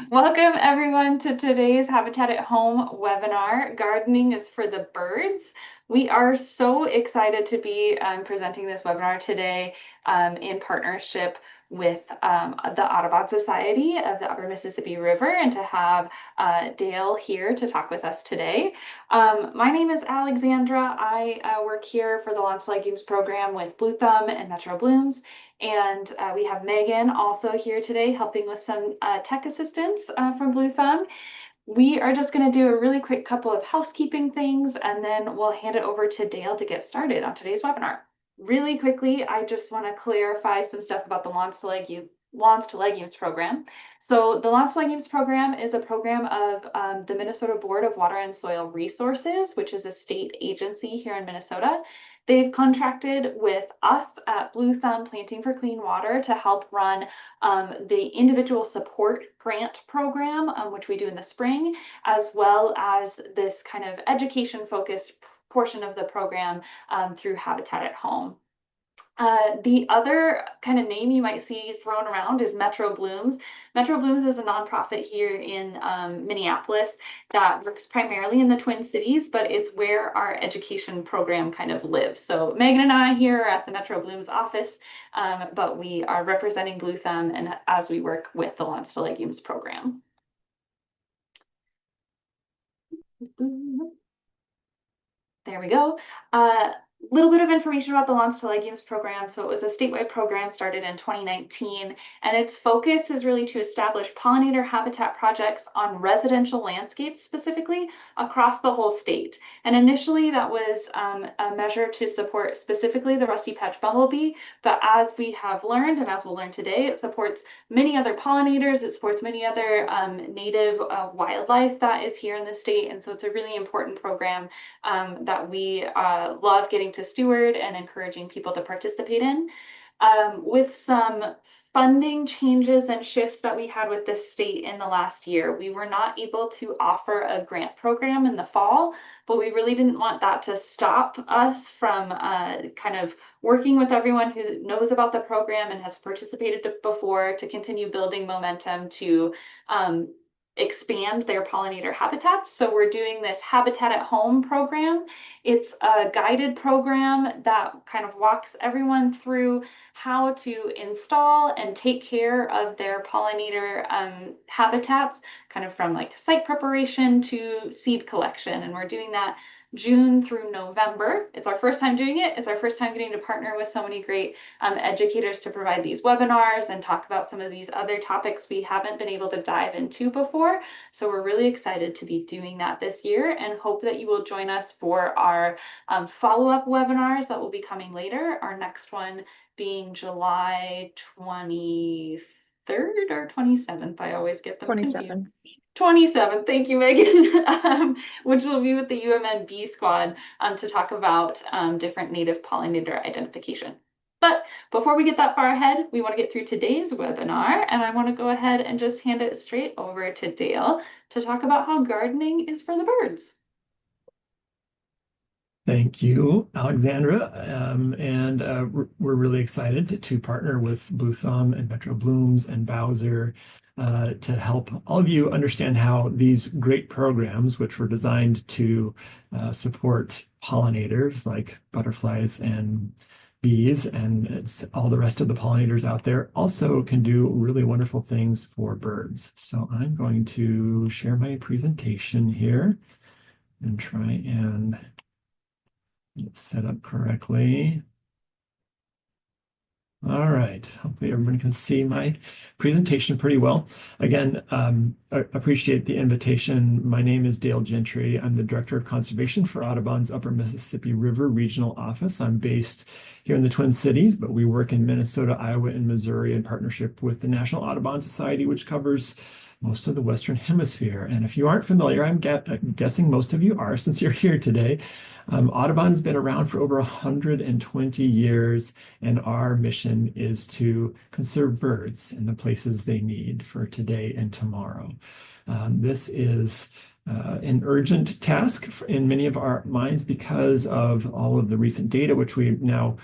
Welcome everyone to today's Habitat at Home webinar, Gardening is for the Birds. We are so excited to be presenting this webinar today in partnership with the Audubon Society of the Upper Mississippi River and to have Dale here to talk with us today. My name is Alexandra. I work here for the Lawns to Legumes program with Blue Thumb and Metro Blooms. And we have Megan also here today helping with some tech assistance from Blue Thumb. We are just going to do a really quick couple of housekeeping things and then we'll hand it over to Dale to get started on today's webinar. Really quickly, I just want to clarify some stuff about the Lawns to Legumes program. So the Lawns to Legumes program is a program of the Minnesota Board of Water and Soil Resources, which is a state agency here in Minnesota. They've contracted with us at Blue Thumb Planting for Clean Water to help run the individual support grant program, which we do in the spring, as well as this kind of education focused portion of the program through Habitat at Home. The other kind of name you might see thrown around is Metro Blooms. Metro Blooms is a nonprofit here in Minneapolis that works primarily in the Twin Cities, but it's where our education program kind of lives. So Megan and I here are at the Metro Blooms office, but we are representing Blue Thumb and as we work with the Lawns to Legumes program. There we go. Little bit of information about the Lawns to Legumes program. So it was a statewide program started in 2019, and its focus is really to establish pollinator habitat projects on residential landscapes, specifically across the whole state. And initially that was a measure to support specifically the rusty patch bumblebee, but as we have learned, and as we'll learn today, it supports many other pollinators, it supports many other native wildlife that is here in the state, and so it's a really important program that we love getting to steward and encouraging people to participate in. With some funding changes and shifts that we had with the state in the last year, we were not able to offer a grant program in the fall, but we really didn't want that to stop us from kind of working with everyone who knows about the program and has participated before to continue building momentum to expand their pollinator habitats. So we're doing this Habitat at Home program. It's a guided program that kind of walks everyone through how to install and take care of their pollinator habitats, kind of from like site preparation to seed collection. And we're doing that June through November. It's our first time doing it. It's our first time getting to partner with so many great educators to provide these webinars and talk about some of these other topics we haven't been able to dive into before. So we're really excited to be doing that this year and hope that you will join us for our follow-up webinars that will be coming later. Our next one being July 23rd or 27th. I always get them confused. 27. 27th, thank you, Megan, which will be with the UMNB squad to talk about different native pollinator identification. But before we get that far ahead, we want to get through today's webinar, and I want to go ahead and just hand it straight over to Dale to talk about how gardening is for the birds. Thank you, Alexandra. We're really excited to partner with Blue Thumb and Metro Blooms and Bowser to help all of you understand how these great programs, which were designed to support pollinators like butterflies and bees and it's all the rest of the pollinators out there, also can do really wonderful things for birds. So I'm going to share my presentation here and try and get set up correctly. All right, hopefully everyone can see my presentation pretty well. Again, appreciate the invitation. My name is Dale Gentry. I'm the Director of Conservation for Audubon's Upper Mississippi River Regional Office. I'm based here in the Twin Cities, but we work in Minnesota, Iowa, and Missouri in partnership with the National Audubon Society, which covers most of the Western Hemisphere. And if you aren't familiar, I'm guessing most of you are since you're here today. Audubon's been around for over 120 years, and our mission is to conserve birds in the places they need for today and tomorrow. This is an urgent task in many of our minds because of all of the recent data, which we now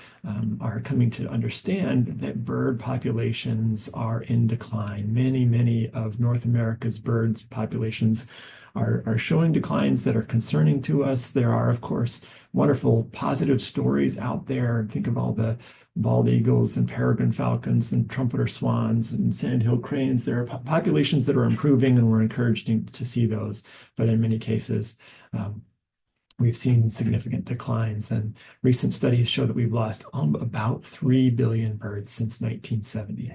are coming to understand that bird populations are in decline. Many of North America's birds populations are showing declines that are concerning to us. There are, of course, wonderful positive stories out there. Think of all the bald eagles and peregrine falcons and trumpeter swans and sandhill cranes. There are populations that are improving, and we're encouraged to see those. But in many cases, we've seen significant declines, and recent studies show that we've lost about 3 billion birds since 1970.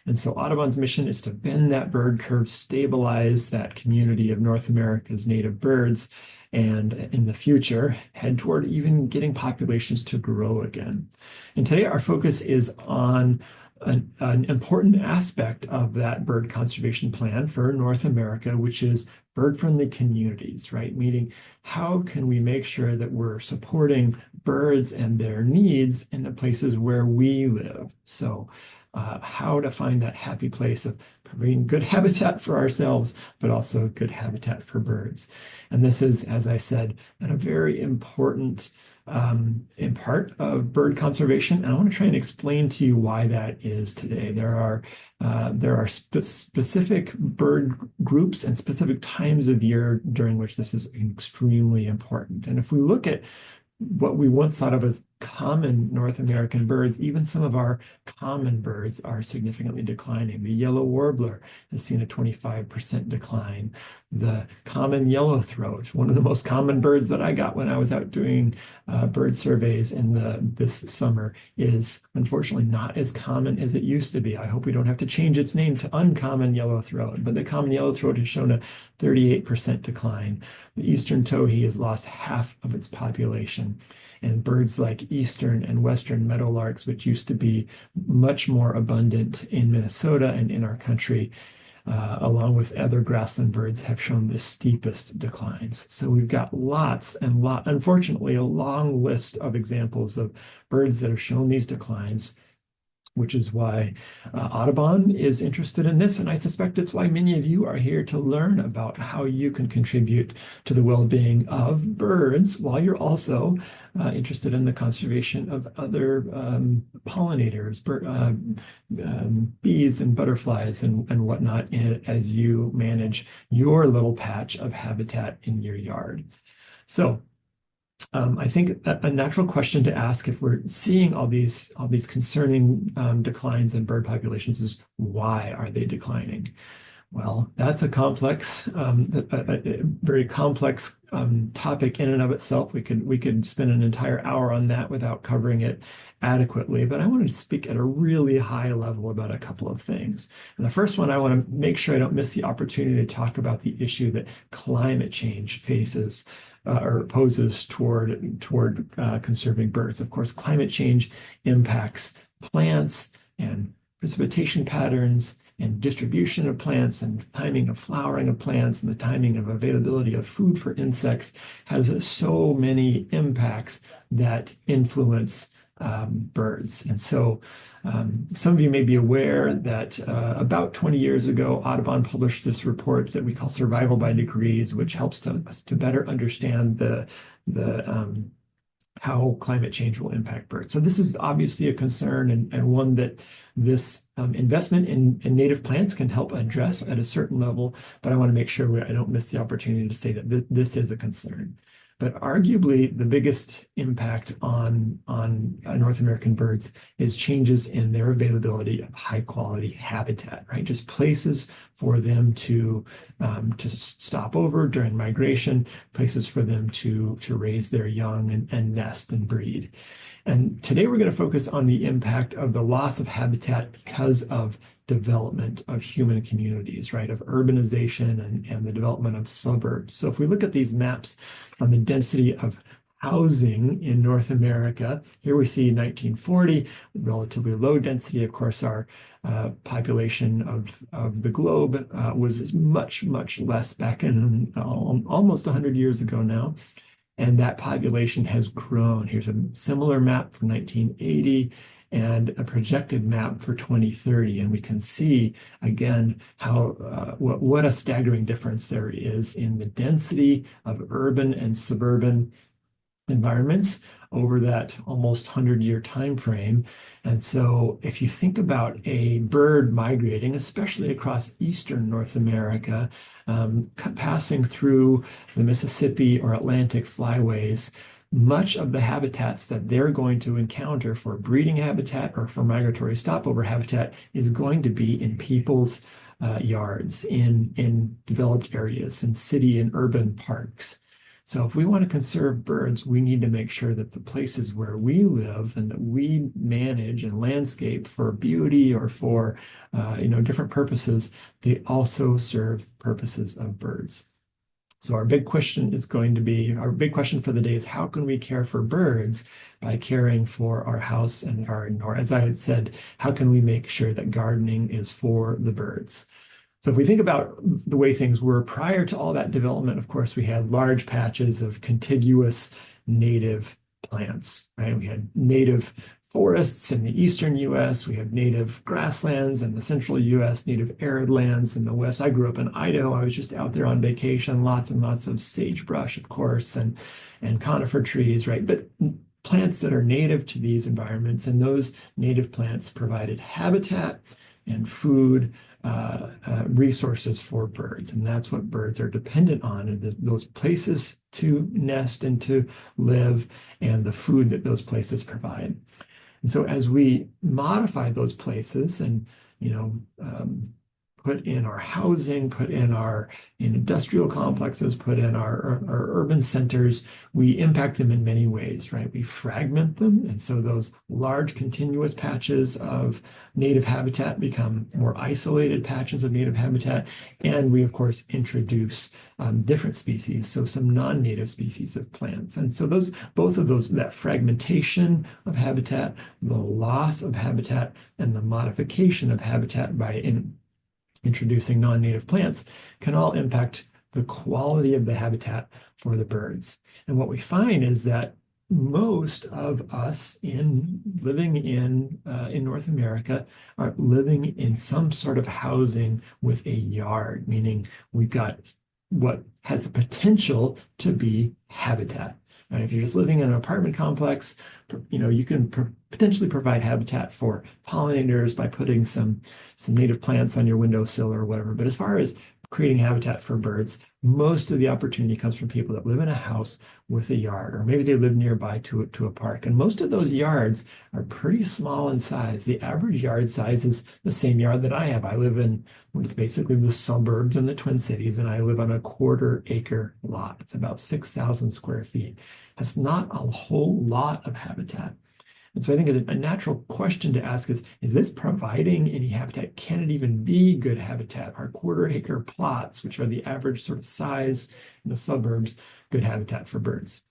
And so Audubon's mission is to bend that bird curve, stabilize that community of North America's native birds, and in the future, head toward even getting populations to grow again. And today our focus is on an important aspect of that bird conservation plan for North America, which is bird-friendly communities, right? Meaning, how can we make sure that we're supporting birds and their needs in the places where we live? So how to find that happy place of providing good habitat for ourselves, but also good habitat for birds. And this is, as I said, a very important in part of bird conservation. And I want to try and explain to you why that is today. There are specific bird groups and specific times of year during which this is extremely important. And if we look at what we once thought of as common North American birds, even some of our common birds are significantly declining. The yellow warbler has seen a 25% decline. The common yellowthroat, one of the most common birds that I got when I was out doing bird surveys this summer, is unfortunately not as common as it used to be. I hope we don't have to change its name to uncommon yellowthroat, but the common yellowthroat has shown a 38% decline. The eastern towhee has lost half of its population. And birds like eastern and western meadowlarks, which used to be much more abundant in Minnesota and in our country, along with other grassland birds, have shown the steepest declines. So we've got unfortunately, a long list of examples of birds that have shown these declines, which is why Audubon is interested in this. And I suspect it's why many of you are here to learn about how you can contribute to the well-being of birds while you're also interested in the conservation of other pollinators, bees and butterflies and whatnot, as you manage your little patch of habitat in your yard. So I think a natural question to ask if we're seeing all these concerning declines in bird populations is, why are they declining? Well, that's a very complex topic in and of itself. We could spend an entire hour on that without covering it adequately. But I wanted to speak at a really high level about a couple of things. And the first one, I want to make sure I don't miss the opportunity to talk about the issue that climate change faces or poses toward conserving birds. Of course, climate change impacts plants and precipitation patterns and distribution of plants and timing of flowering of plants and the timing of availability of food for insects, has so many impacts that influence birds. And so some of you may be aware that about 20 years ago, Audubon published this report that we call Survival by Degrees, which helps us to better understand how climate change will impact birds. So this is obviously a concern, and one that this investment in native plants can help address at a certain level, but I want to make sure I don't miss the opportunity to say that this is a concern. But arguably, the biggest impact on North American birds is changes in their availability of high quality habitat, right? Just places for them to stop over during migration, places for them to raise their young and nest and breed. And today we're going to focus on the impact of the loss of habitat because of development of human communities, right? Of urbanization and the development of suburbs. So if we look at these maps on the density of housing in North America, here we see 1940, relatively low density. Of course, our population of the globe was much less back in almost 100 years ago now. And that population has grown. Here's a similar map from 1980. and a projected map for 2030. And we can see again how what a staggering difference there is in the density of urban and suburban environments over that almost 100-year time frame. And so if you think about a bird migrating, especially across eastern North America, passing through the Mississippi or Atlantic flyways, much of the habitats that they're going to encounter for breeding habitat or for migratory stopover habitat is going to be in people's yards, in developed areas, in city and urban parks. So if we want to conserve birds, we need to make sure that the places where we live and that we manage and landscape for beauty or for different purposes, they also serve purposes of birds. So our big question for the day is how can we care for birds by caring for our house and garden? Or as I had said, how can we make sure that gardening is for the birds? So if we think about the way things were prior to all that development, of course, we had large patches of contiguous native plants, right? We had native forests in the eastern US, we have native grasslands in the central US, native arid lands in the west. I grew up in Idaho. I was just out there on vacation, lots and lots of sagebrush, of course, and conifer trees, right? But plants that are native to these environments, and those native plants provided habitat and food resources for birds. And that's what birds are dependent on, and those places to nest and to live, and the food that those places provide. And so as we modify those places and, put in our housing, put in our industrial complexes, put in our urban centers, we impact them in many ways, right? We fragment them. And so those large continuous patches of native habitat become more isolated patches of native habitat. And we, of course, introduce different species, so some non-native species of plants. And so both of those, that fragmentation of habitat, the loss of habitat, and the modification of habitat by introducing non-native plants can all impact the quality of the habitat for the birds. And what we find is that most of us living in North America are living in some sort of housing with a yard, meaning we've got what has the potential to be habitat. And if you're just living in an apartment complex, you can potentially provide habitat for pollinators by putting some native plants on your windowsill or whatever. But as far as creating habitat for birds, most of the opportunity comes from people that live in a house with a yard, or maybe they live nearby to a park. And most of those yards are pretty small in size. The average yard size is the same yard that I have. I live in what is basically the suburbs in the Twin Cities, and I live on a 1/4-acre lot. It's about 6,000 square feet. That's not a whole lot of habitat. And so I think a natural question to ask is this providing any habitat? Can it even be good habitat? Are 1/4-acre plots, which are the average sort of size in the suburbs, good habitat for birds?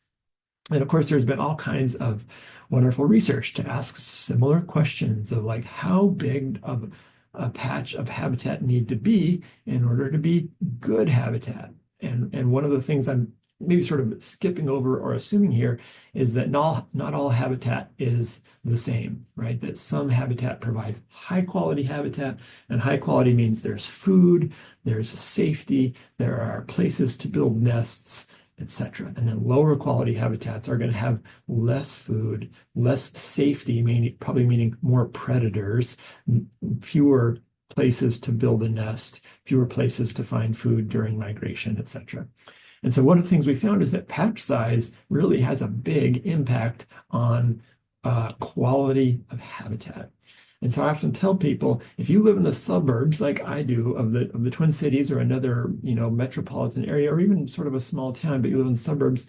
And of course, there's been all kinds of wonderful research to ask similar questions of like how big of a patch of habitat need to be in order to be good habitat. And one of the things I'm maybe sort of skipping over or assuming here is that not all habitat is the same, right? That some habitat provides high quality habitat, and high quality means there's food, there's safety, there are places to build nests, etc. And then lower quality habitats are going to have less food, less safety, probably meaning more predators, fewer places to build a nest, fewer places to find food during migration, etc. And so one of the things we found is that patch size really has a big impact on quality of habitat. And so I often tell people, if you live in the suburbs like I do of the Twin Cities or another, metropolitan area, or even sort of a small town, but you live in suburbs,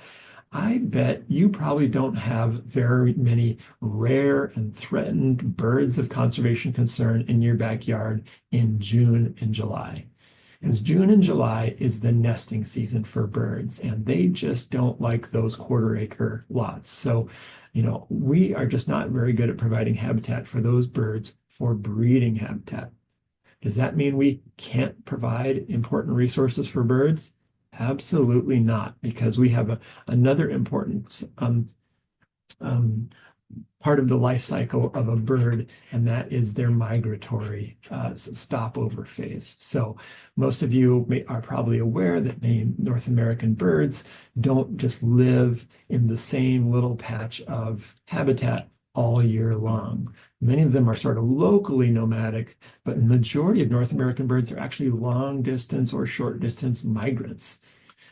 I bet you probably don't have very many rare and threatened birds of conservation concern in your backyard in June and July. Because June and July is the nesting season for birds, and they just don't like those 1/4-acre lots. So, we are just not very good at providing habitat for those birds for breeding habitat. Does that mean we can't provide important resources for birds? Absolutely not, because we have another important part of the life cycle of a bird, and that is their migratory stopover phase. So most of you are probably aware that many North American birds don't just live in the same little patch of habitat all year long. Many of them are sort of locally nomadic, but the majority of North American birds are actually long distance or short distance migrants.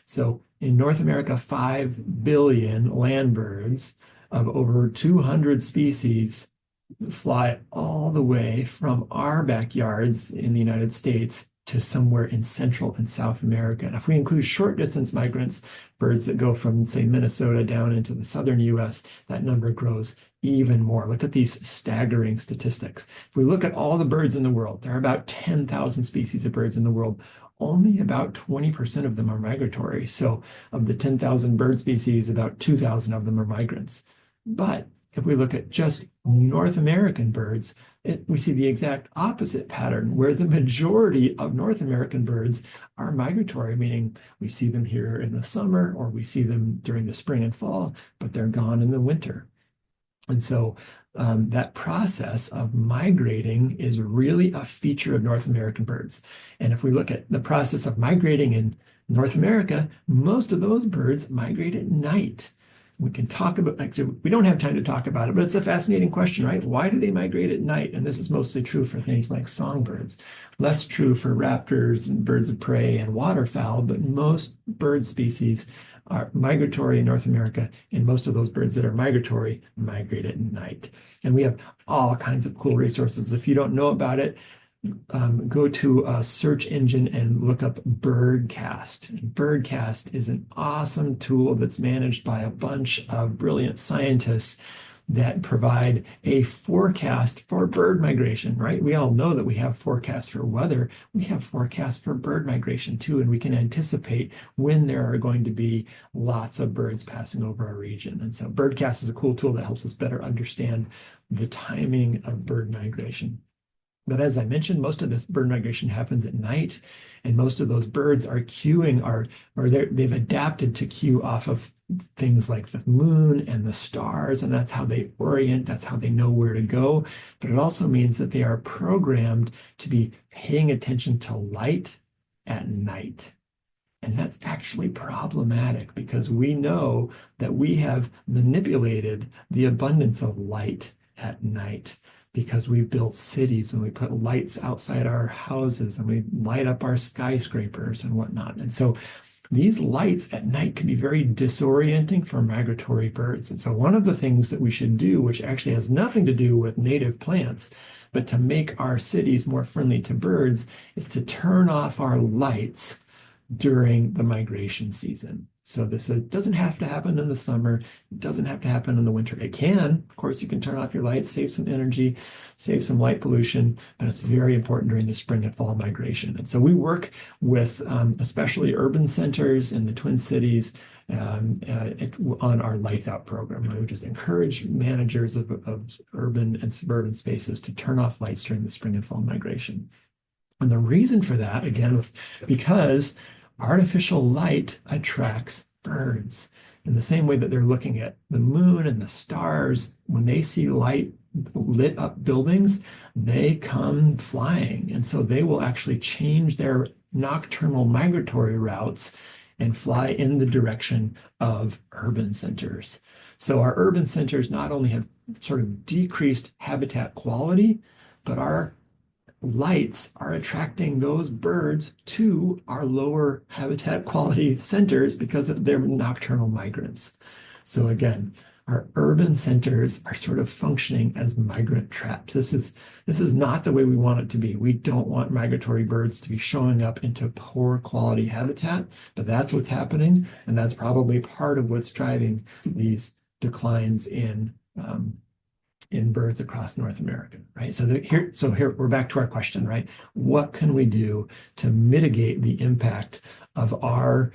So in North America, 5 billion land birds of over 200 species fly all the way from our backyards in the United States to somewhere in Central and South America. And if we include short distance migrants, birds that go from, say, Minnesota down into the southern US, that number grows even more. Look at these staggering statistics. If we look at all the birds in the world, there are about 10,000 species of birds in the world. Only about 20% of them are migratory. So of the 10,000 bird species, about 2,000 of them are migrants. But if we look at just North American birds, we see the exact opposite pattern, where the majority of North American birds are migratory, meaning we see them here in the summer or we see them during the spring and fall, but they're gone in the winter. And so that process of migrating is really a feature of North American birds. And if we look at the process of migrating in North America, most of those birds migrate at night. We can talk about, actually, we don't have time to talk about it, but it's a fascinating question, right? Why do they migrate at night? And this is mostly true for things like songbirds, less true for raptors and birds of prey and waterfowl, but most bird species are migratory in North America, and most of those birds that are migratory migrate at night. And we have all kinds of cool resources. If you don't know about it, go to a search engine and look up Birdcast. And Birdcast is an awesome tool that's managed by a bunch of brilliant scientists that provide a forecast for bird migration, right? We all know that we have forecasts for weather. We have forecasts for bird migration too, and we can anticipate when there are going to be lots of birds passing over our region. And so Birdcast is a cool tool that helps us better understand the timing of bird migration. But as I mentioned, most of this bird migration happens at night, and most of those birds are cueing, they've adapted to cue off of things like the moon and the stars, and that's how they orient, that's how they know where to go. But it also means that they are programmed to be paying attention to light at night. And that's actually problematic because we know that we have manipulated the abundance of light at night, because we built cities and we put lights outside our houses and we light up our skyscrapers and whatnot. And so these lights at night can be very disorienting for migratory birds. And so one of the things that we should do, which actually has nothing to do with native plants, but to make our cities more friendly to birds, is to turn off our lights during the migration season. So this doesn't have to happen in the summer. It doesn't have to happen in the winter. It can. Of course, you can turn off your lights, save some energy, save some light pollution, but it's very important during the spring and fall migration. And so we work with especially urban centers in the Twin Cities on our Lights Out program. We just encourage managers of urban and suburban spaces to turn off lights during the spring and fall migration. And the reason for that, again, is because artificial light attracts birds in the same way that they're looking at the moon and the stars. When they see light lit up buildings, they come flying. And so they will actually change their nocturnal migratory routes and fly in the direction of urban centers. So our urban centers not only have sort of decreased habitat quality, but our lights are attracting those birds to our lower habitat quality centers because of their nocturnal migrants. So again, our urban centers are sort of functioning as migrant traps. This is not the way we want it to be. We don't want migratory birds to be showing up into poor quality habitat, but that's what's happening, and that's probably part of what's driving these declines in birds across North America, right? So here we're back to our question, right? What can we do to mitigate the impact of our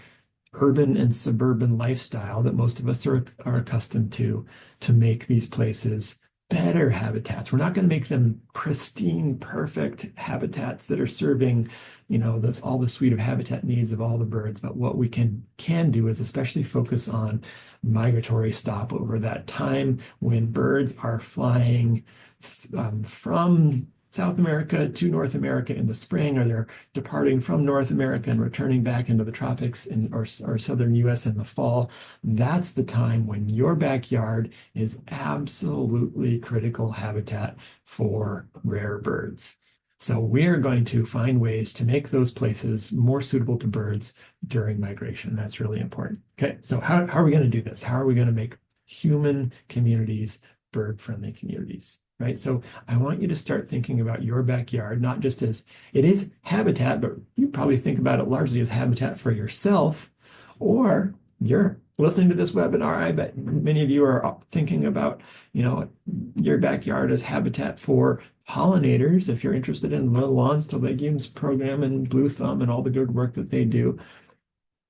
urban and suburban lifestyle that most of us are accustomed to make these places better habitats. We're not going to make them pristine, perfect habitats that are serving, this all the suite of habitat needs of all the birds. But what we can do is especially focus on migratory stopover, that time when birds are flying from South America to North America in the spring, or they're departing from North America and returning back into the tropics or southern US in the fall. That's the time when your backyard is absolutely critical habitat for rare birds. So we're going to find ways to make those places more suitable to birds during migration. That's really important. Okay, so how are we going to do this? How are we going to make human communities bird-friendly communities? Right. So I want you to start thinking about your backyard, not just as it is habitat, but you probably think about it largely as habitat for yourself, or you're listening to this webinar. I bet many of you are thinking about, your backyard as habitat for pollinators. If you're interested in the Lawns to Legumes program and Blue Thumb and all the good work that they do.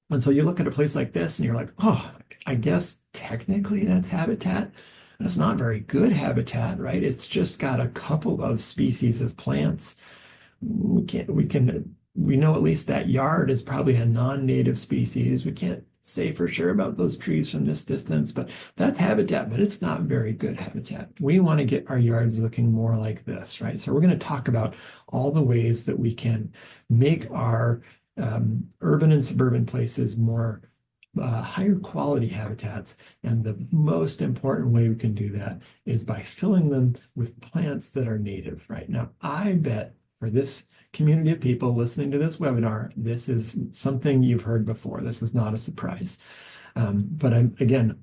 And so you look at a place like this and you're like, oh, I guess technically that's habitat. It's not very good habitat, right? It's just got a couple of species of plants. We know at least that yard is probably a non-native species. We can't say for sure about those trees from this distance, but that's habitat, but it's not very good habitat. We want to get our yards looking more like this, right? So we're going to talk about all the ways that we can make our urban and suburban places more higher quality habitats. And the most important way we can do that is by filling them with plants that are native. Right now, I bet for this community of people listening to this webinar, this is something you've heard before. This is not a surprise. But again,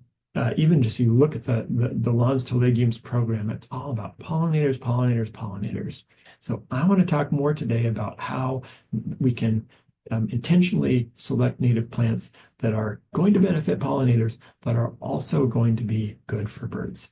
even just you look at the Lawns to Legumes program, it's all about pollinators, pollinators, pollinators. So I want to talk more today about how we can intentionally select native plants that are going to benefit pollinators, but are also going to be good for birds.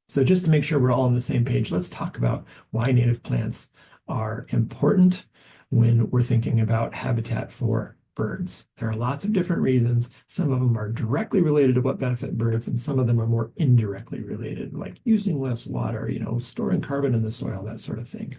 So just to make sure we're all on the same page, let's talk about why native plants are important when we're thinking about habitat for birds. There are lots of different reasons. Some of them are directly related to what benefit birds, and some of them are more indirectly related, like using less water, storing carbon in the soil, that sort of thing.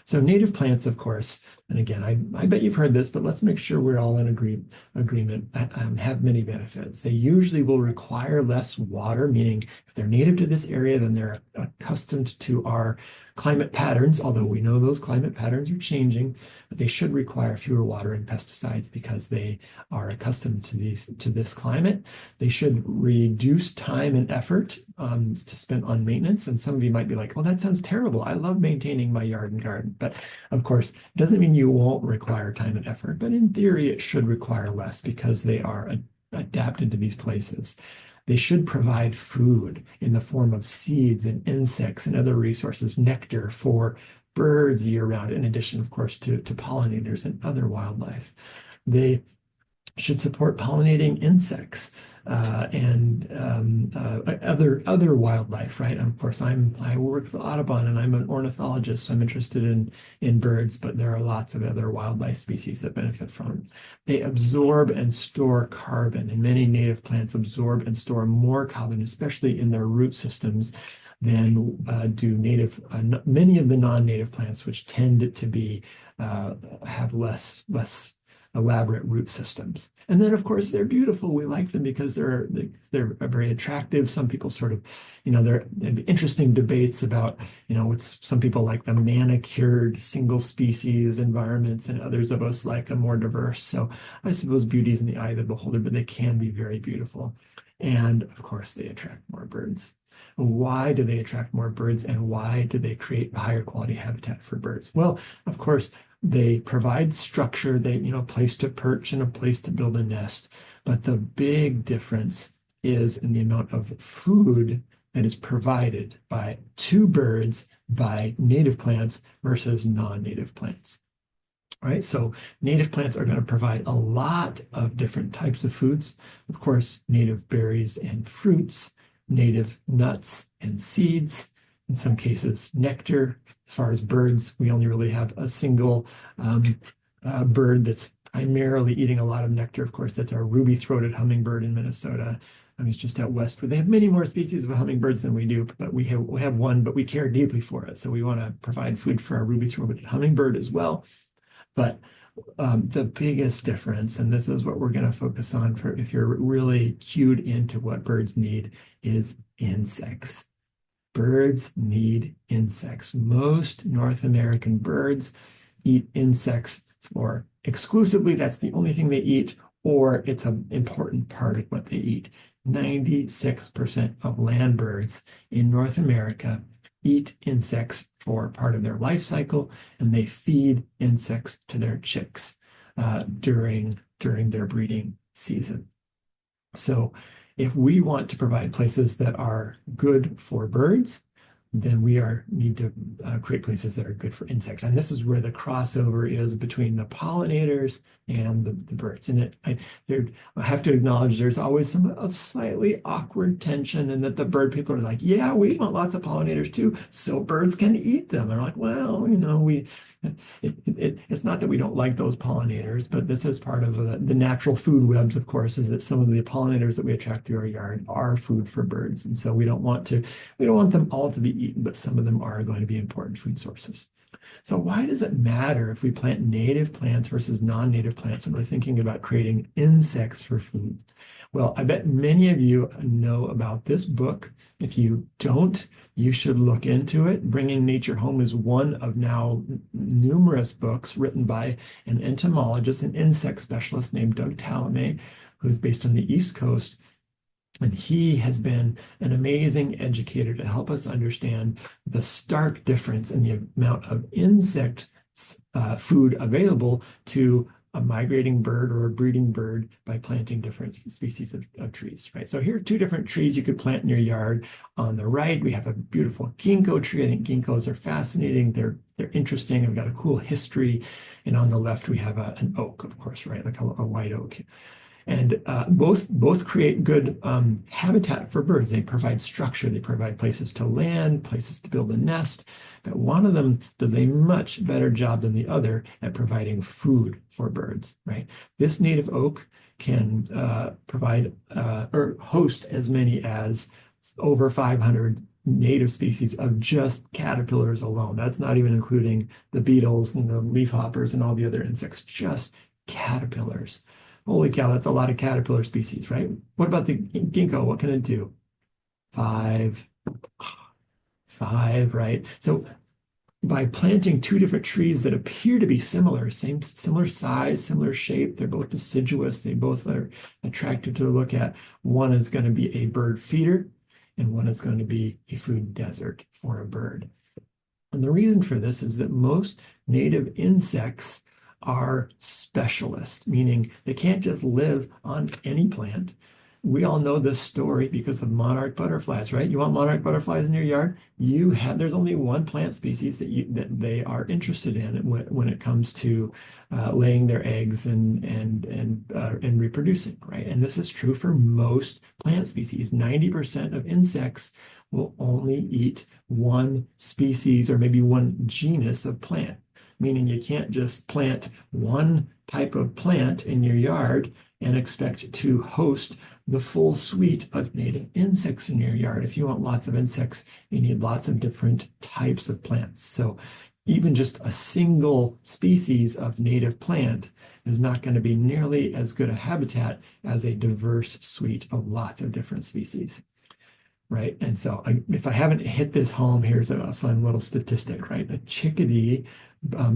So native plants, of course, and again, I bet you've heard this, but let's make sure we're all in agreement, have many benefits. They usually will require less water, meaning if they're native to this area, then they're accustomed to our climate patterns, although we know those climate patterns are changing, but they should require fewer water and pesticides because they are accustomed to this climate. They should reduce time and effort to spend on maintenance. And some of you might be like, well, that sounds terrible. I love maintaining my yard and garden. But of course, it doesn't mean you won't require time and effort, but in theory, it should require less because they are adapted to these places. They should provide food in the form of seeds and insects and other resources, nectar for birds year round, in addition, of course, to pollinators and other wildlife. They should support pollinating insects and other wildlife, right? And of course, I work for Audubon and I'm an ornithologist, so I'm interested in birds, but there are lots of other wildlife species that benefit from them. They absorb and store carbon, and many native plants absorb and store more carbon, especially in their root systems, than do many of the non-native plants, which tend to be have less elaborate root systems. And then, of course, they're beautiful. We like them because they're very attractive. Some people sort of, there'd be interesting debates about, some people like the manicured single species environments, and others of us like a more diverse. So I suppose beauty is in the eye of the beholder, but they can be very beautiful. And of course, they attract more birds. Why do they attract more birds, and why do they create higher quality habitat for birds? Well, of course, they provide structure, a place to perch and a place to build a nest. But the big difference is in the amount of food that is provided to birds by native plants versus non-native plants. Right? So native plants are going to provide a lot of different types of foods. Of course, native berries and fruits, native nuts and seeds, in some cases, nectar. As far as birds, we only really have a single bird that's primarily eating a lot of nectar. Of course, that's our ruby-throated hummingbird in Minnesota. He's just out west where they have many more species of hummingbirds than we do, but we have one, but we care deeply for it. So we want to provide food for our ruby-throated hummingbird as well. But the biggest difference, and this is what we're going to focus on for if you're really cued into what birds need, is insects. Birds need insects. Most North American birds eat insects for exclusively, that's the only thing they eat, or it's an important part of what they eat. 96% of land birds in North America eat insects for part of their life cycle, and they feed insects to their chicks during their breeding season. So if we want to provide places that are good for birds, then we need to create places that are good for insects. And this is where the crossover is between the pollinators and the birds. And I have to acknowledge there's always a slightly awkward tension in that the bird people are like, yeah, we want lots of pollinators too, so birds can eat them. And I'm like, well, it's not that we don't like those pollinators, but this is part of the natural food webs, of course, is that some of the pollinators that we attract to our yard are food for birds. And so we don't want them all to be eaten, but some of them are going to be important food sources. So why does it matter if we plant native plants versus non-native plants when we're thinking about creating insects for food? Well, I bet many of you know about this book. If you don't, you should look into it. Bringing Nature Home is one of now numerous books written by an entomologist, an insect specialist named Doug Tallamy, who's based on the East Coast. And he has been an amazing educator to help us understand the stark difference in the amount of insect food available to a migrating bird or a breeding bird by planting different species of trees, right? So here are two different trees you could plant in your yard. On the right, we have a beautiful ginkgo tree. I think ginkgos are fascinating. They're interesting. They've got a cool history. And on the left, we have an oak, of course, right? Like a white oak. And both create good habitat for birds. They provide structure. They provide places to land, places to build a nest. But one of them does a much better job than the other at providing food for birds, right? This native oak can provide or host as many as over 500 native species of just caterpillars alone. That's not even including the beetles and the leafhoppers and all the other insects, just caterpillars. Holy cow, that's a lot of caterpillar species, right? What about the ginkgo? What can it do? Five, right? So by planting two different trees that appear to be similar size, similar shape, they're both deciduous, they both are attractive to look at. One is going to be a bird feeder, and one is going to be a food desert for a bird. And the reason for this is that most native insects are specialists, meaning they can't just live on any plant. We all know this story because of monarch butterflies, right? You want monarch butterflies in your yard? There's only one plant species that they are interested in when it comes to laying their eggs and reproducing, right? And this is true for most plant species. 90% of insects will only eat one species or maybe one genus of plant, meaning you can't just plant one type of plant in your yard and expect to host the full suite of native insects in your yard. If you want lots of insects, you need lots of different types of plants. So even just a single species of native plant is not going to be nearly as good a habitat as a diverse suite of lots of different species. Right. And so if I haven't hit this home, here's a fun little statistic, right? A chickadee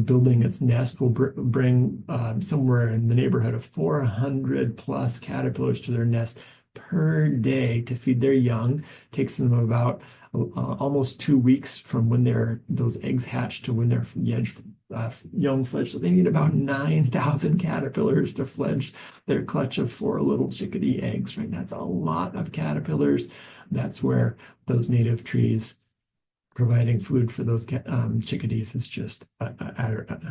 building its nest will bring somewhere in the neighborhood of 400 plus caterpillars to their nest per day to feed their young. Takes them about almost 2 weeks from when those eggs hatch to when they're young fledged. So they need about 9,000 caterpillars to fledge their clutch of 4 little chickadee eggs, right? That's a lot of caterpillars. That's where those native trees providing food for those chickadees is just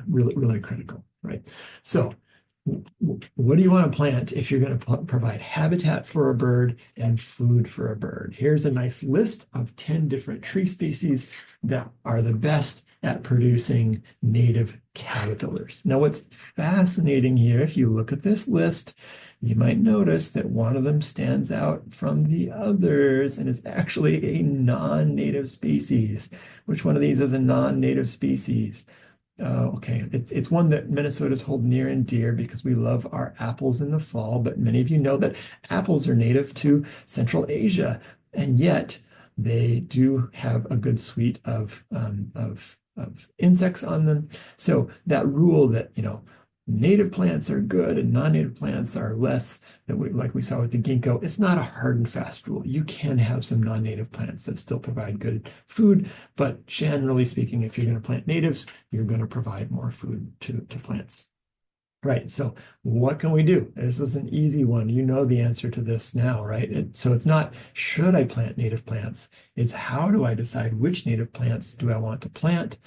really, really critical, right? So what do you want to plant if you're going to provide habitat for a bird and food for a bird? Here's a nice list of 10 different tree species that are the best at producing native caterpillars. Now, what's fascinating here, if you look at this list, you might notice that one of them stands out from the others and is actually a non-native species. Which one of these is a non-native species? Okay, it's one that Minnesotans hold near and dear because we love our apples in the fall, but many of you know that apples are native to Central Asia, and yet they do have a good suite of insects on them. So that rule that, native plants are good and non-native plants are less, like we saw with the ginkgo, it's not a hard and fast rule. You can have some non-native plants that still provide good food, but generally speaking, if you're going to plant natives, you're going to provide more food to plants. Right. So what can we do? This is an easy one. You know the answer to this now, right? So it's not, should I plant native plants? It's how do I decide which native plants do I want to plant?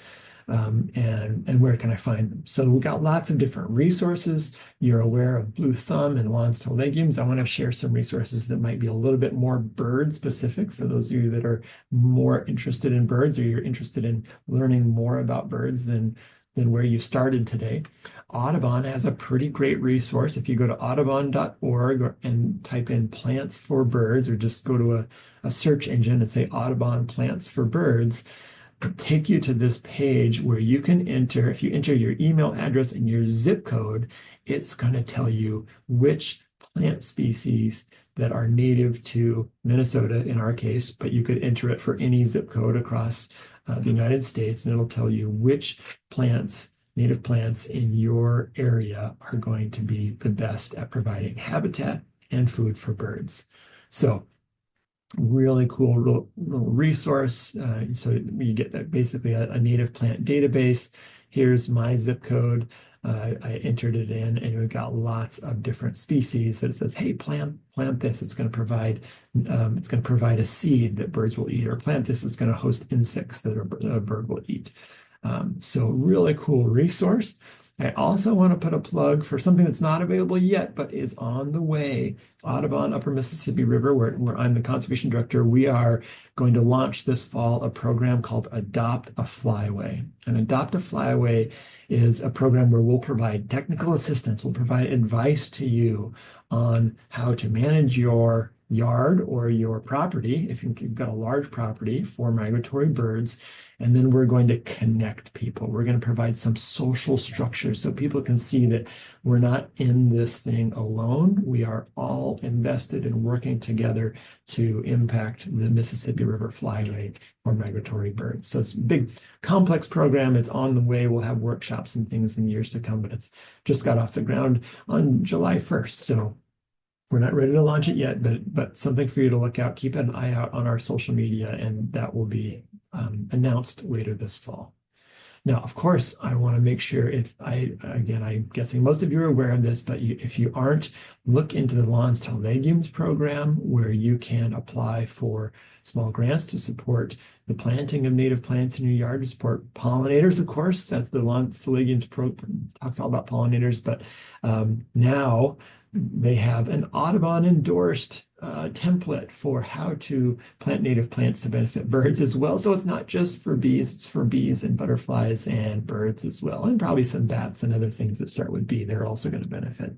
And where can I find them? So we've got lots of different resources. You're aware of Blue Thumb and Lawns to Legumes. I want to share some resources that might be a little bit more bird specific for those of you that are more interested in birds or you're interested in learning more about birds than where you started today. Audubon has a pretty great resource. If you go to audubon.org and type in plants for birds, or just go to a search engine and say Audubon plants for birds, take you to this page where you can enter, if you enter your email address and your zip code, it's going to tell you which plant species that are native to Minnesota in our case, but you could enter it for any zip code across the United States, and it'll tell you which plants, native plants in your area are going to be the best at providing habitat and food for birds. So really cool little resource. So you get basically a native plant database. Here's my zip code. I entered it in, and we've got lots of different species that it says, "Hey, plant this. It's going to provide a seed that birds will eat, or plant this. It's going to host insects that a bird will eat." So really cool resource. I also want to put a plug for something that's not available yet, but is on the way. Audubon, Upper Mississippi River, where I'm the conservation director, we are going to launch this fall a program called Adopt a Flyway. And Adopt a Flyway is a program where we'll provide technical assistance, we'll provide advice to you on how to manage your yard or your property, if you've got a large property, for migratory birds. And then we're going to connect people. We're going to provide some social structure so people can see that we're not in this thing alone. We are all invested in working together to impact the Mississippi River flyway for migratory birds. So it's a big, complex program. It's on the way. We'll have workshops and things in years to come, but it's just got off the ground on July 1st. So we're not ready to launch it yet, but something for you to look out. Keep an eye out on our social media, and that will be announced later this fall. Now, of course, I want to make sure I'm guessing most of you are aware of this, but if you aren't, look into the Lawns to Legumes program, where you can apply for small grants to support the planting of native plants in your yard, to support pollinators, of course. That's the Lawns to Legumes program, talks all about pollinators, but now they have an Audubon endorsed template for how to plant native plants to benefit birds as well. So it's not just for bees, it's for bees and butterflies and birds as well, and probably some bats and other things that start with B. They're also going to benefit.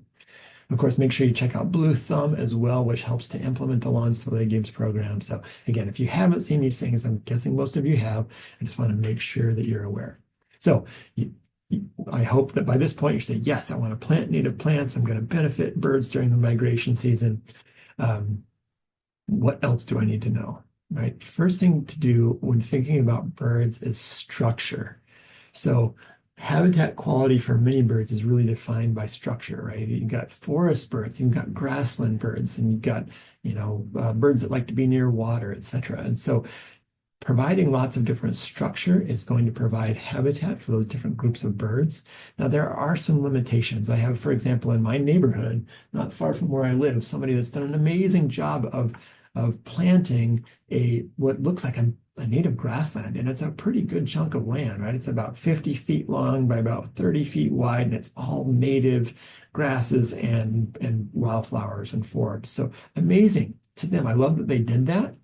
Of course, make sure you check out Blue Thumb as well, which helps to implement the Lawns to Legumes program. So again, if you haven't seen these things, I'm guessing most of you have, I just want to make sure that you're aware. So I hope that by this point you say, yes, I want to plant native plants. I'm going to benefit birds during the migration season. What else do I need to know? Right? First thing to do when thinking about birds is structure. So habitat quality for many birds is really defined by structure, right? You've got forest birds, you've got grassland birds, and you've got, birds that like to be near water, etc. And so providing lots of different structure is going to provide habitat for those different groups of birds. Now, there are some limitations. I have, for example, in my neighborhood, not far from where I live, somebody that's done an amazing job of of planting what looks like a native grassland, and it's a pretty good chunk of land, right? It's about 50 feet long by about 30 feet wide, and it's all native grasses and wildflowers and forbs. So amazing to them. I love that they did that,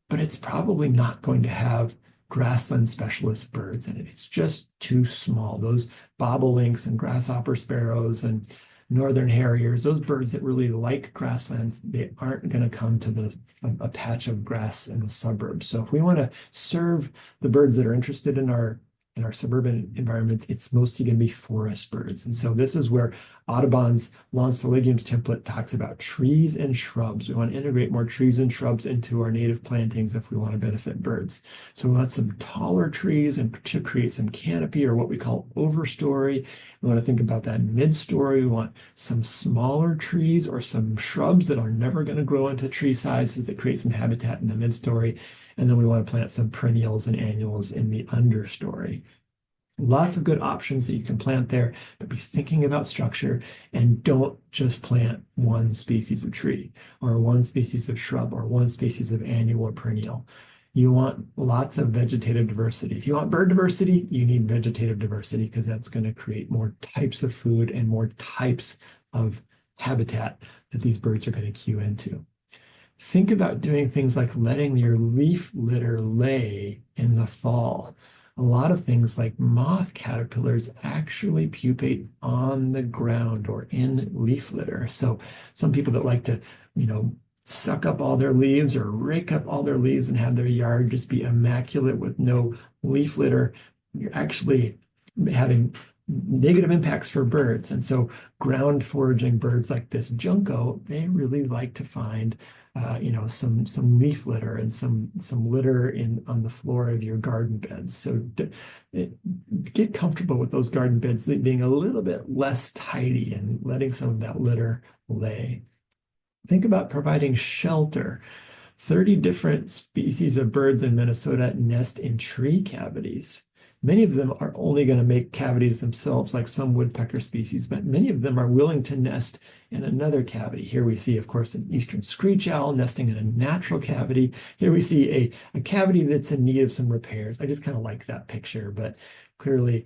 but it's probably not going to have grassland specialist birds in it. It's just too small. Those bobolinks and grasshopper sparrows and northern harriers, those birds that really like grasslands, they aren't going to come to a patch of grass in the suburbs. So if we want to serve the birds that are interested in our suburban environments, it's mostly going to be forest birds. And so this is where Audubon's Lawns to Legumes template talks about trees and shrubs. We want to integrate more trees and shrubs into our native plantings if we want to benefit birds. So we want some taller trees and to create some canopy, or what we call overstory. We want to think about that mid-story. We want some smaller trees or some shrubs that are never going to grow into tree sizes that create some habitat in the mid-story. And then we want to plant some perennials and annuals in the understory. Lots of good options that you can plant there, but be thinking about structure and don't just plant one species of tree or one species of shrub or one species of annual or perennial. You want lots of vegetative diversity. If you want bird diversity, you need vegetative diversity because that's going to create more types of food and more types of habitat that these birds are going to queue into. Think about doing things like letting your leaf litter lay in the fall. A lot of things like moth caterpillars actually pupate on the ground or in leaf litter. So some people that like to, suck up all their leaves or rake up all their leaves and have their yard just be immaculate with no leaf litter, you're actually having negative impacts for birds. And so ground foraging birds like this junco, they really like to find some leaf litter and some litter on the floor of your garden beds. So get comfortable with those garden beds being a little bit less tidy and letting some of that litter lay. Think about providing shelter. 30 different species of birds in Minnesota nest in tree cavities. Many of them are only going to make cavities themselves, like some woodpecker species, but many of them are willing to nest in another cavity. Here we see, of course, an eastern screech owl nesting in a natural cavity. Here we see a cavity that's in need of some repairs. I just kind of like that picture, but clearly,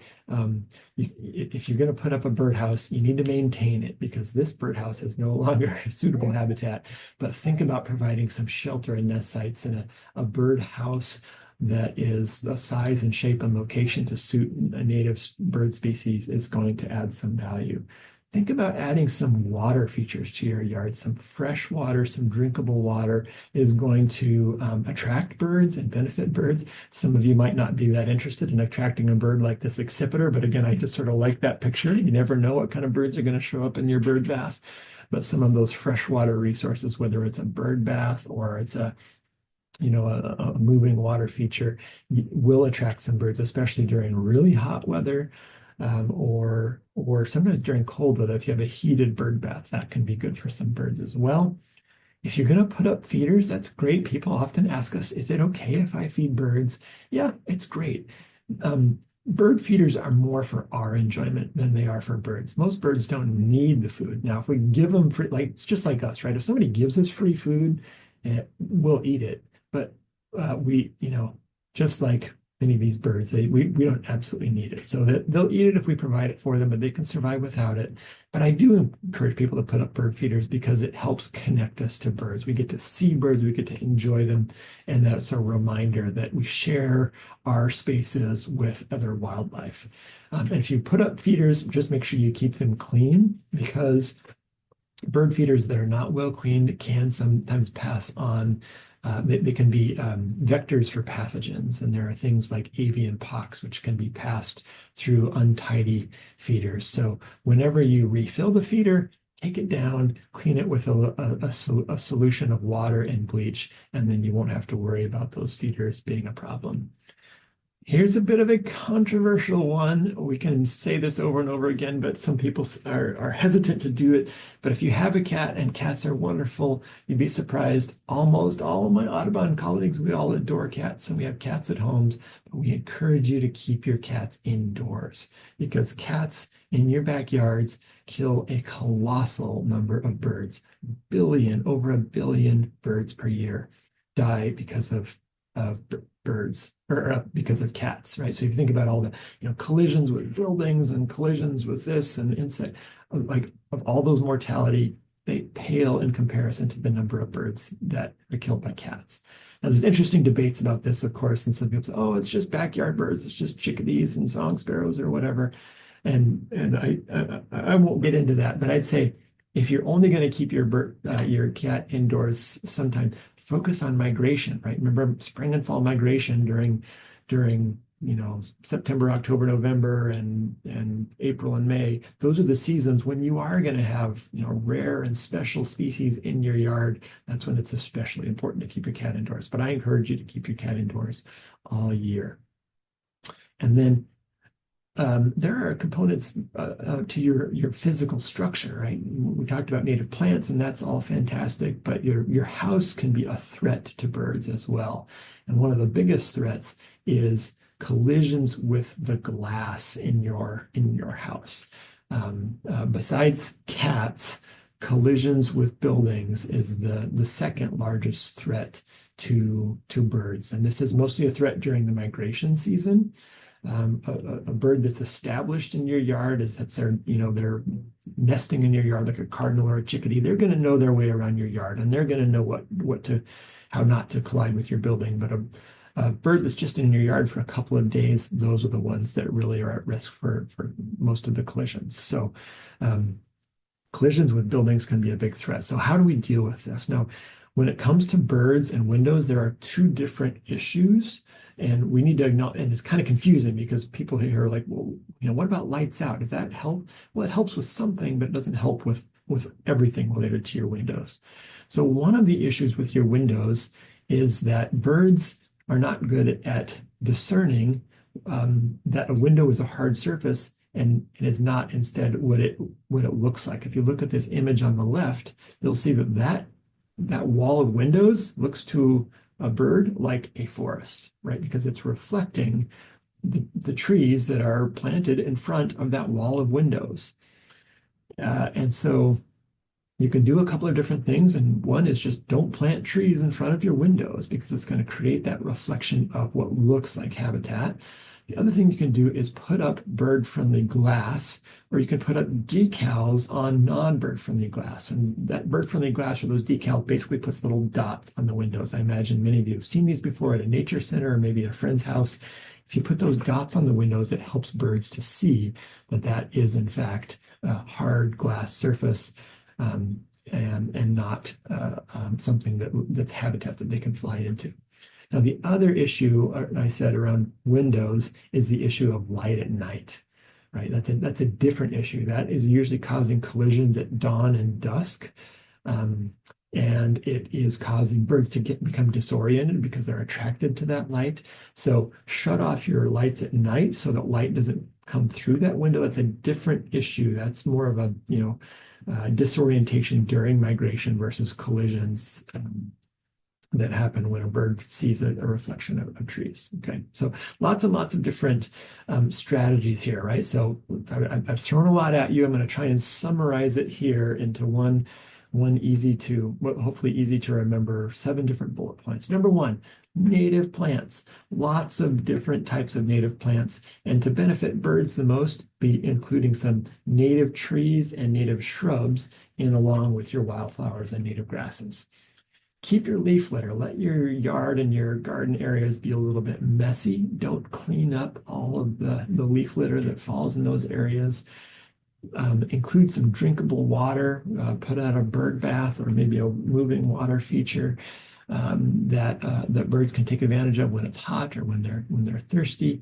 if you're going to put up a birdhouse, you need to maintain it because this birdhouse is no longer a suitable habitat. But think about providing some shelter and nest sites in a birdhouse that is the size and shape and location to suit a native bird species is going to add some value. Think about adding some water features to your yard. Some fresh water, some drinkable water is going to attract birds and benefit birds. Some of you might not be that interested in attracting a bird like this accipiter, but again, I just sort of like that picture. You never know what kind of birds are going to show up in your bird bath. But some of those freshwater resources, whether it's a bird bath or it's a moving water feature, will attract some birds, especially during really hot weather, or sometimes during cold weather. If you have a heated bird bath, that can be good for some birds as well. If you're going to put up feeders, that's great. People often ask us, is it okay if I feed birds? Yeah, it's great. Bird feeders are more for our enjoyment than they are for birds. Most birds don't need the food. Now, if we give them free, like it's just like us, right? If somebody gives us free food, we'll eat it. But just like many of these birds, we don't absolutely need it. So that they'll eat it if we provide it for them, but they can survive without it. But I do encourage people to put up bird feeders because it helps connect us to birds. We get to see birds, we get to enjoy them, and that's a reminder that we share our spaces with other wildlife. And if you put up feeders, just make sure you keep them clean because bird feeders that are not well cleaned can sometimes pass on. They can be vectors for pathogens, and there are things like avian pox, which can be passed through untidy feeders. So whenever you refill the feeder, take it down, clean it with a solution of water and bleach, and then you won't have to worry about those feeders being a problem. Here's a bit of a controversial one. We can say this over and over again, but some people are hesitant to do it. But if you have a cat, and cats are wonderful, you'd be surprised. Almost all of my Audubon colleagues, we all adore cats and we have cats at homes, but we encourage you to keep your cats indoors because cats in your backyards kill a colossal number of birds. over a billion birds per year die because of birds or because of cats, right? So if you think about all the, collisions with buildings and collisions with this and insect, like of all those mortality, they pale in comparison to the number of birds that are killed by cats. Now, there's interesting debates about this, of course, and some people say, "Oh, it's just backyard birds, it's just chickadees and song sparrows or whatever." And I won't get into that, but I'd say if you're only going to keep your cat indoors, sometime focus on migration, right? Remember spring and fall migration during September, October, November, and April and May. Those are the seasons when you are going to have rare and special species in your yard. That's when it's especially important to keep your cat indoors. But I encourage you to keep your cat indoors all year. And then there are components to your physical structure, right? We talked about native plants, and that's all fantastic, but your house can be a threat to birds as well. And one of the biggest threats is collisions with the glass in your house. Besides cats, collisions with buildings is the second largest threat to birds, and this is mostly a threat during the migration season. A bird that's established in your yard is that they're nesting in your yard like a cardinal or a chickadee. They're going to know their way around your yard, and they're going to know how not to collide with your building. But a bird that's just in your yard for a couple of days, those are the ones that really are at risk for most of the collisions. So collisions with buildings can be a big threat. So how do we deal with this? Now, when it comes to birds and windows, there are two different issues, and we need to acknowledge, and it's kind of confusing because people here are like, well, what about lights out? Does that help? Well, it helps with something, but it doesn't help with everything related to your windows. So one of the issues with your windows is that birds are not good at discerning that a window is a hard surface and it is not instead what it looks like. If you look at this image on the left, you'll see that wall of windows looks to a bird like a forest, right? Because it's reflecting the trees that are planted in front of that wall of windows. And so you can do a couple of different things. And one is just don't plant trees in front of your windows because it's going to create that reflection of what looks like habitat. The other thing you can do is put up bird-friendly glass, or you can put up decals on non-bird-friendly glass. And that bird-friendly glass or those decals basically puts little dots on the windows. I imagine many of you have seen these before at a nature center or maybe a friend's house. If you put those dots on the windows, it helps birds to see that is, in fact, a hard glass surface and not something that's habitat that they can fly into. Now, the other issue I said around windows is the issue of light at night, right? That's a different issue. That is usually causing collisions at dawn and dusk. And it is causing birds to become disoriented because they're attracted to that light. So shut off your lights at night so that light doesn't come through that window. That's a different issue. That's more of a, disorientation during migration versus collisions that happen when a bird sees a reflection of trees. Okay, so lots and lots of different strategies here, right? So I've thrown a lot at you. I'm going to try and summarize it here into one hopefully easy to remember, 7 different bullet points. Number 1, native plants. Lots of different types of native plants. And to benefit birds the most, be including some native trees and native shrubs in along with your wildflowers and native grasses. Keep your leaf litter. Let your yard and your garden areas be a little bit messy. Don't clean up all of the leaf litter that falls in those areas. Include some drinkable water. Put out a bird bath or maybe a moving water feature that birds can take advantage of when it's hot or when they're thirsty.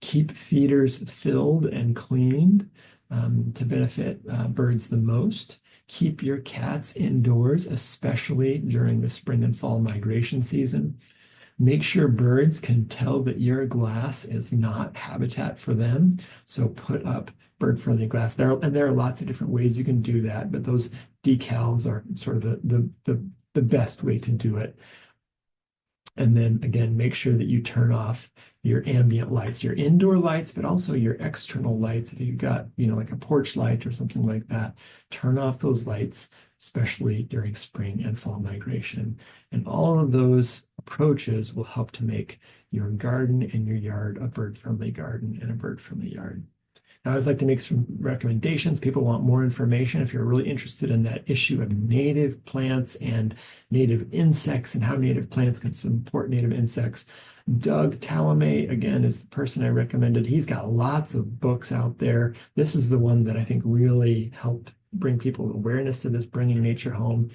Keep feeders filled and cleaned to benefit birds the most. Keep your cats indoors, especially during the spring and fall migration season. Make sure birds can tell that your glass is not habitat for them. So put up bird-friendly glass. There are lots of different ways you can do that, but those decals are sort of the best way to do it. And then again, make sure that you turn off your ambient lights, your indoor lights, but also your external lights. If you've got, like a porch light or something like that, turn off those lights especially during spring and fall migration. And all of those approaches will help to make your garden and your yard a bird-friendly garden and a bird-friendly yard. I always like to make some recommendations. People want more information. If you're really interested in that issue of native plants and native insects and how native plants can support native insects, Doug Talamay, again, is the person I recommended. He's got lots of books out there. This is the one that I think really helped bring people awareness to this, bringing nature home.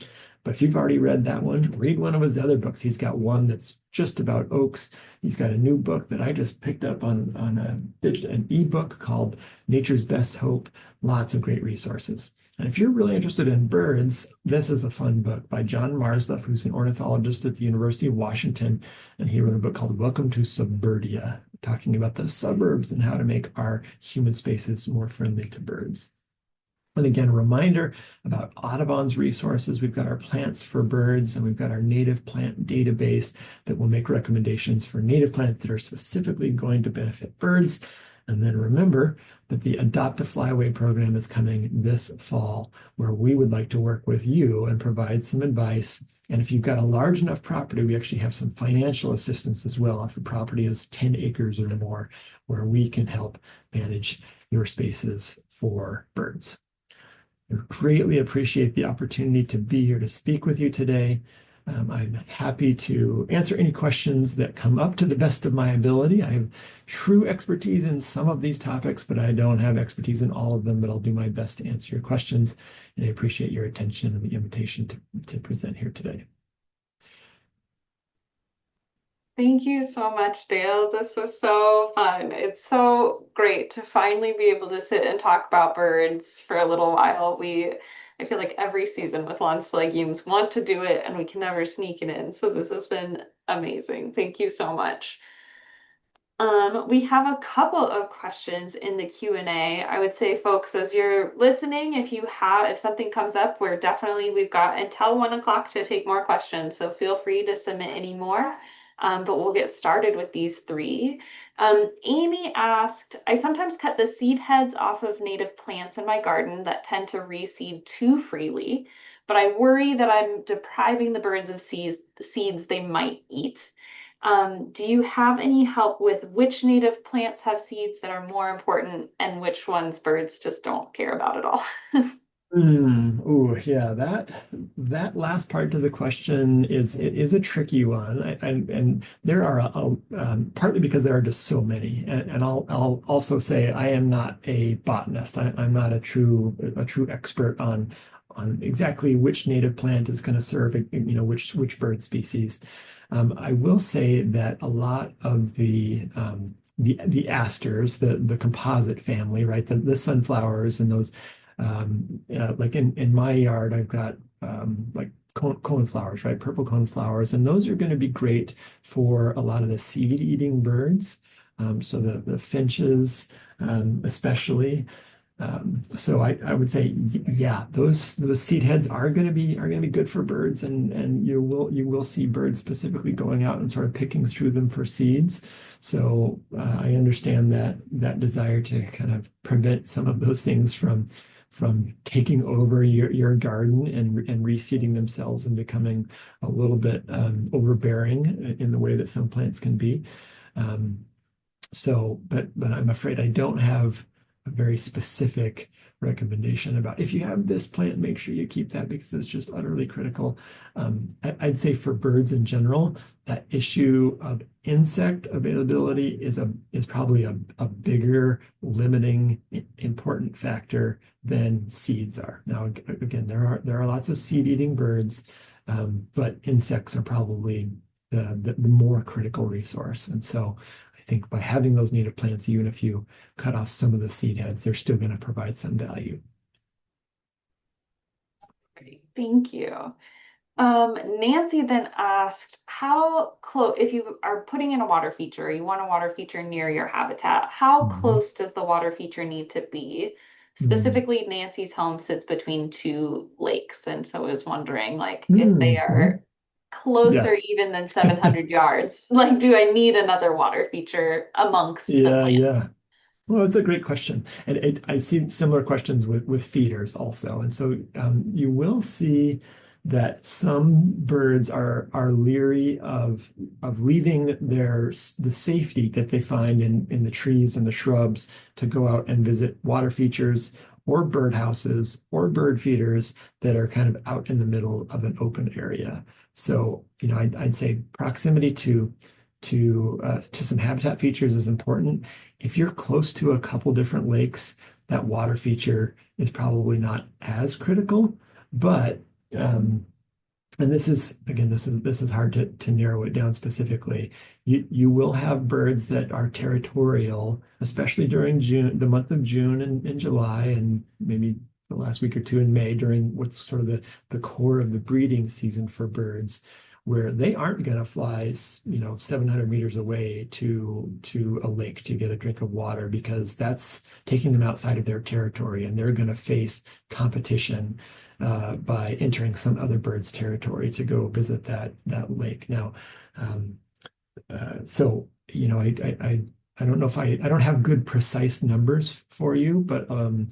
But if you've already read that one, read one of his other books. He's got one that's just about oaks. He's got a new book that I just picked up on an ebook called Nature's Best Hope. Lots of great resources. And if you're really interested in birds, this is a fun book by John Marsleff, who's an ornithologist at the University of Washington. And he wrote a book called Welcome to Suburbia, talking about the suburbs and how to make our human spaces more friendly to birds. And again, a reminder about Audubon's resources. We've got our plants for birds, and we've got our native plant database that will make recommendations for native plants that are specifically going to benefit birds. And then remember that the Adopt a Flyaway program is coming this fall, where we would like to work with you and provide some advice. And if you've got a large enough property, we actually have some financial assistance as well. If a property is 10 acres or more, where we can help manage your spaces for birds. I greatly appreciate the opportunity to be here to speak with you today. I'm happy to answer any questions that come up to the best of my ability. I have true expertise in some of these topics, but I don't have expertise in all of them, but I'll do my best to answer your questions. And I appreciate your attention and the invitation to present here today. Thank you so much, Dale. This was so fun. It's so great to finally be able to sit and talk about birds for a little while. I feel like every season with Lawns to Legumes want to do it and we can never sneak it in. So this has been amazing. Thank you so much. We have a couple of questions in the Q&A. I would say, folks, as you're listening, if something comes up, we've got until 1 o'clock to take more questions. So feel free to submit any more. But we'll get started with these three. Amy asked, I sometimes cut the seed heads off of native plants in my garden that tend to reseed too freely, but I worry that I'm depriving the birds of seeds they might eat. Do you have any help with which native plants have seeds that are more important and which ones birds just don't care about at all? Oh, yeah, that last part to the question is a tricky one, and there are partly because there are just so many, and I'll also say I am not a botanist. I'm not a true expert on exactly which native plant is going to serve which bird species. I will say that a lot of the asters, the composite family, right, the sunflowers and those. Like in my yard, I've got like cone flowers, right? Purple cone flowers, and those are going to be great for a lot of the seed-eating birds. So the finches, especially. So I would say, yeah, those seed heads are going to be good for birds, and you will see birds specifically going out and sort of picking through them for seeds. So I understand that desire to kind of prevent some of those things from taking over your garden and reseeding themselves and becoming a little bit overbearing in the way that some plants can be. But I'm afraid I don't have a very specific recommendation about if you have this plant, make sure you keep that because it's just utterly critical. I'd say for birds in general, that issue of insect availability is probably a bigger limiting important factor than seeds are. Now, again, there are lots of seed-eating birds, but insects are probably the more critical resource. And so I think by having those native plants, even if you cut off some of the seed heads, they're still going to provide some value. Great, thank you. Nancy then asked, how close, if you are putting in a water feature, you want a water feature near your habitat, how Mhm. close does the water feature need to be? Mhm. Specifically, Nancy's home sits between two lakes, and so I was wondering, like, if they Mhm. are closer Yeah. even than 700 yards, like, do I need another water feature amongst the Yeah, plants? yeah. Well, it's a great question, and I see similar questions with feeders also. And so you will see that some birds are leery of leaving the safety that they find in the trees and the shrubs to go out and visit water features or bird houses or bird feeders that are kind of out in the middle of an open area. So, I'd say proximity to some habitat features is important. If you're close to a couple different lakes, that water feature is probably not as critical. But and this is again, this is hard to narrow it down specifically. You will have birds that are territorial, especially during June, the month of June and July, and maybe the last week or two in May, during what's sort of the core of the breeding season for birds, where they aren't going to fly, 700 meters away to a lake to get a drink of water because that's taking them outside of their territory, and they're going to face competition by entering some other bird's territory to go visit that lake. Now, um, so I don't know if I don't have good precise numbers for you, but a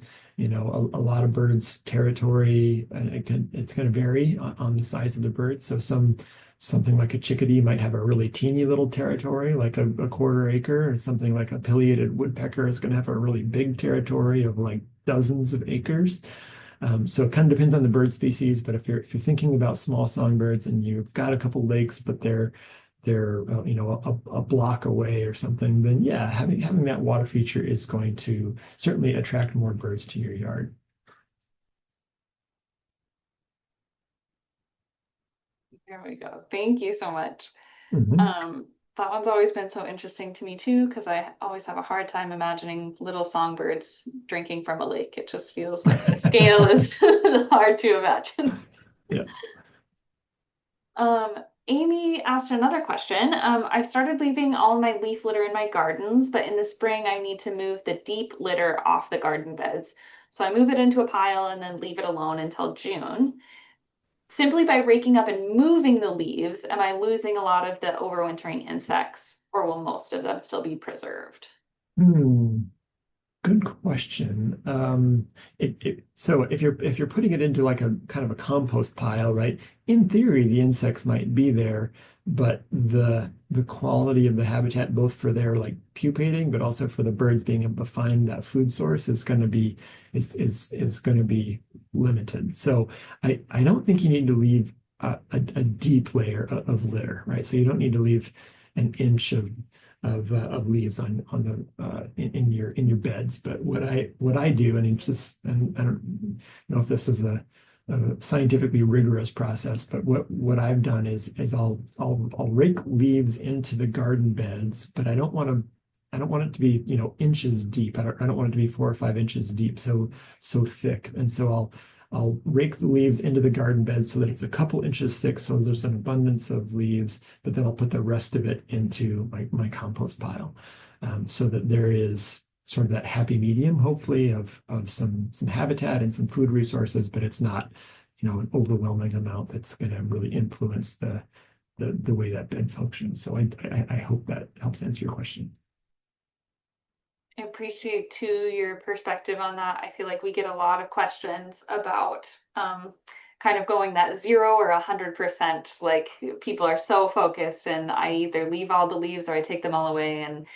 lot of birds' territory it's going to vary on the size of the bird. So something like a chickadee might have a really teeny little territory, like a quarter acre, or something like a pileated woodpecker is going to have a really big territory of like dozens of acres. So it kind of depends on the bird species, but if you're thinking about small songbirds and you've got a couple lakes, but they're a block away or something, then yeah, having that water feature is going to certainly attract more birds to your yard. There we go. Thank you so much. Mhm. That one's always been so interesting to me too, because I always have a hard time imagining little songbirds drinking from a lake. It just feels like the scale is hard to imagine. Yeah. Um, Amy asked another question. I've started leaving all my leaf litter in my gardens, but in the spring I need to move the deep litter off the garden beds. So I move it into a pile and then leave it alone until June. Simply by raking up and moving the leaves, am I losing a lot of the overwintering insects, or will most of them still be preserved? Hmm. Good question. So if you're putting it into like a kind of a compost pile, right? In theory, the insects might be there, but the quality of the habitat, both for their like pupating, but also for the birds being able to find that food source, is going to be limited. So I don't think you need to leave a deep layer of litter, right? So you don't need to leave an inch of leaves on the in your beds. But what I do, and it's just, and I don't know if this is a scientifically rigorous process, but what I've done is I'll rake leaves into the garden beds, but I don't want it to be, inches deep. I don't want it to be 4 or 5 inches deep, so thick. And so I'll rake the leaves into the garden bed so that it's a couple inches thick, so there's an abundance of leaves, but then I'll put the rest of it into my compost pile, so that there is sort of that happy medium, hopefully, of some habitat and some food resources, but it's not, an overwhelming amount that's going to really influence the way that bed functions. So I hope that helps answer your question. I appreciate too your perspective on that. I feel like we get a lot of questions about kind of going that 0 or 100%. Like people are so focused, and I either leave all the leaves or I take them all away. And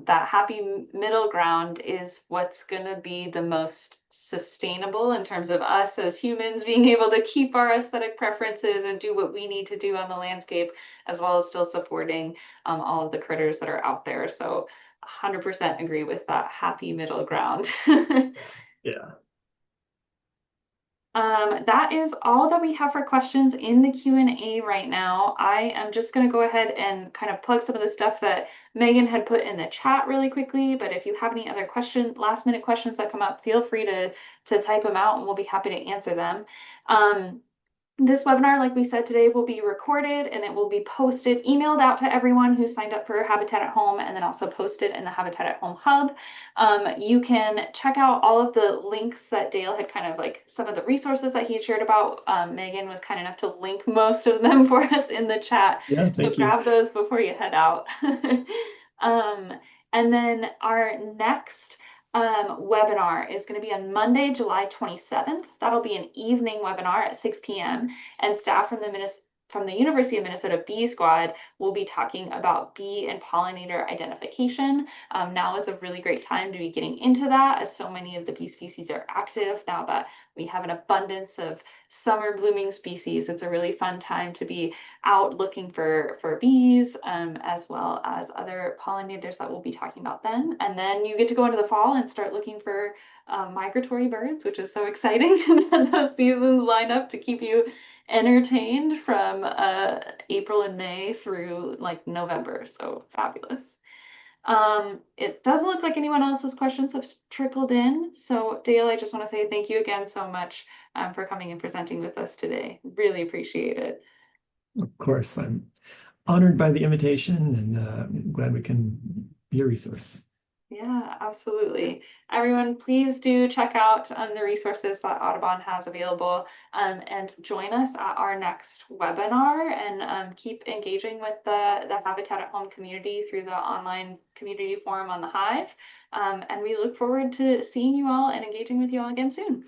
that happy middle ground is what's going to be the most sustainable in terms of us as humans being able to keep our aesthetic preferences and do what we need to do on the landscape, as well as still supporting all of the critters that are out there. So 100% agree with that happy middle ground. Yeah. That is all that we have for questions in the Q&A right now. I am just going to go ahead and kind of plug some of the stuff that Megan had put in the chat really quickly. But if you have any other last minute questions that come up, feel free to type them out and we'll be happy to answer them. This webinar, like we said today, will be recorded and it will be posted, emailed out to everyone who signed up for Habitat at Home, and then also posted in the Habitat at Home Hub. You can check out all of the links that Dale had kind of like some of the resources that he shared about. Megan was kind enough to link most of them for us in the chat. Yeah, So thank you. grab those before you head out. Um, And then our next webinar is going to be on Monday, July 27th. That'll be an evening webinar at 6 p.m. And staff from the University of Minnesota Bee Squad will be talking about bee and pollinator identification. Now is a really great time to be getting into that, as so many of the bee species are active now that we have an abundance of summer blooming species. It's a really fun time to be out looking for bees, as well as other pollinators that we'll be talking about then. And then you get to go into the fall and start looking for migratory birds, which is so exciting. And then those seasons line up to keep you entertained from April and May through like November. So fabulous. It doesn't look like anyone else's questions have trickled in. So Dale, I just want to say thank you again so much for coming and presenting with us today. Really appreciate it. Of course, I'm honored by the invitation and glad we can be a resource. Yeah, absolutely. Everyone, please do check out the resources that Audubon has available, and join us at our next webinar, and keep engaging with the Habitat at Home community through the online community forum on the Hive. And we look forward to seeing you all and engaging with you all again soon.